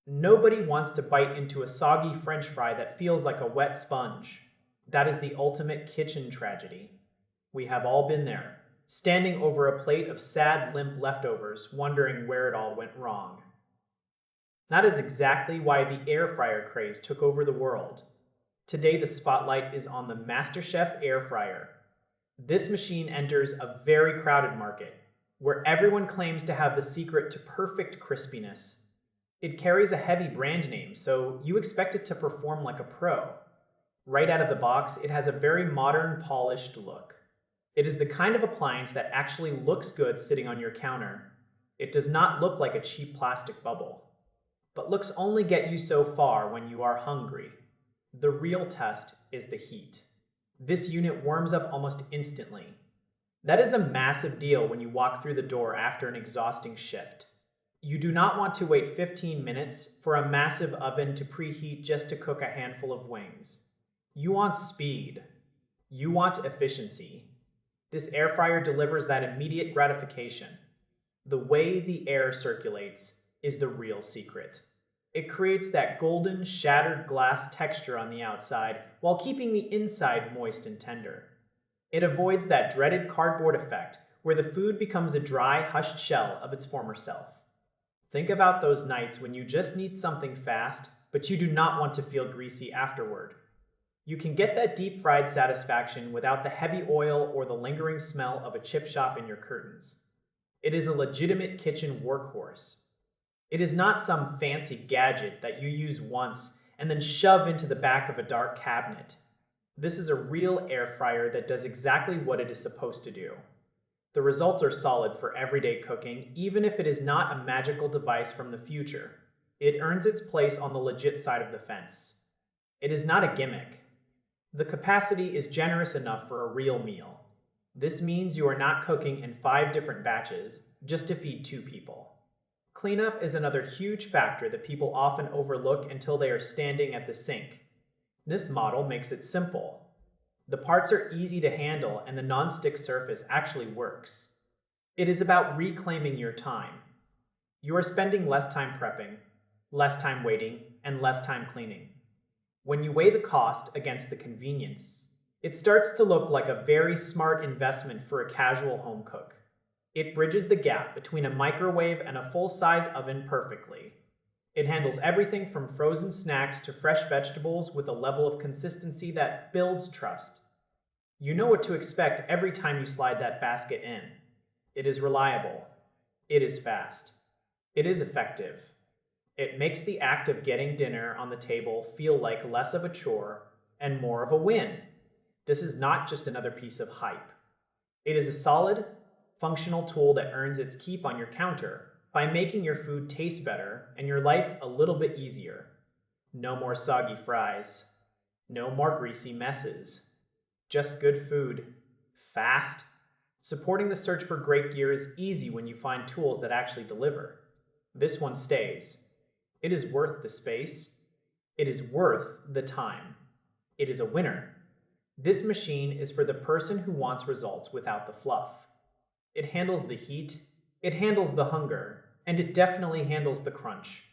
Nobody wants to bite into a soggy French fry that feels like a wet sponge. That is the ultimate kitchen tragedy. We have all been there, standing over a plate of sad, limp leftovers, wondering where it all went wrong. That is exactly why the air fryer craze took over the world. Today, the spotlight is on the MasterChef Airfryer. This machine enters a very crowded market, where everyone claims to have the secret to perfect crispiness. It carries a heavy brand name, so you expect it to perform like a pro. Right out of the box, it has a very modern, polished look. It is the kind of appliance that actually looks good sitting on your counter. It does not look like a cheap plastic bubble. But looks only get you so far when you are hungry. The real test is the heat. This unit warms up almost instantly. That is a massive deal when you walk through the door after an exhausting shift. You do not want to wait 15 minutes for a massive oven to preheat just to cook a handful of wings. You want speed. You want efficiency. This air fryer delivers that immediate gratification. The way the air circulates is the real secret. It creates that golden, shattered glass texture on the outside while keeping the inside moist and tender. It avoids that dreaded cardboard effect where the food becomes a dry, hushed shell of its former self. Think about those nights when you just need something fast, but you do not want to feel greasy afterward. You can get that deep-fried satisfaction without the heavy oil or the lingering smell of a chip shop in your curtains. It is a legitimate kitchen workhorse. It is not some fancy gadget that you use once and then shove into the back of a dark cabinet. This is a real air fryer that does exactly what it is supposed to do. The results are solid for everyday cooking, even if it is not a magical device from the future. It earns its place on the legit side of the fence. It is not a gimmick. The capacity is generous enough for a real meal. This means you are not cooking in 5 different batches just to feed 2 people. Cleanup is another huge factor that people often overlook until they are standing at the sink. This model makes it simple. The parts are easy to handle and the non-stick surface actually works. It is about reclaiming your time. You are spending less time prepping, less time waiting, and less time cleaning. When you weigh the cost against the convenience, it starts to look like a very smart investment for a casual home cook. It bridges the gap between a microwave and a full-size oven perfectly. It handles everything from frozen snacks to fresh vegetables with a level of consistency that builds trust. You know what to expect every time you slide that basket in. It is reliable. It is fast. It is effective. It makes the act of getting dinner on the table feel like less of a chore and more of a win. This is not just another piece of hype. It is a solid, functional tool that earns its keep on your counter by making your food taste better and your life a little bit easier. No more soggy fries. No more greasy messes. Just good food. Fast. Supporting the search for great gear is easy when you find tools that actually deliver. This one stays. It is worth the space. It is worth the time. It is a winner. This machine is for the person who wants results without the fluff. It handles the heat, it handles the hunger, and it definitely handles the crunch.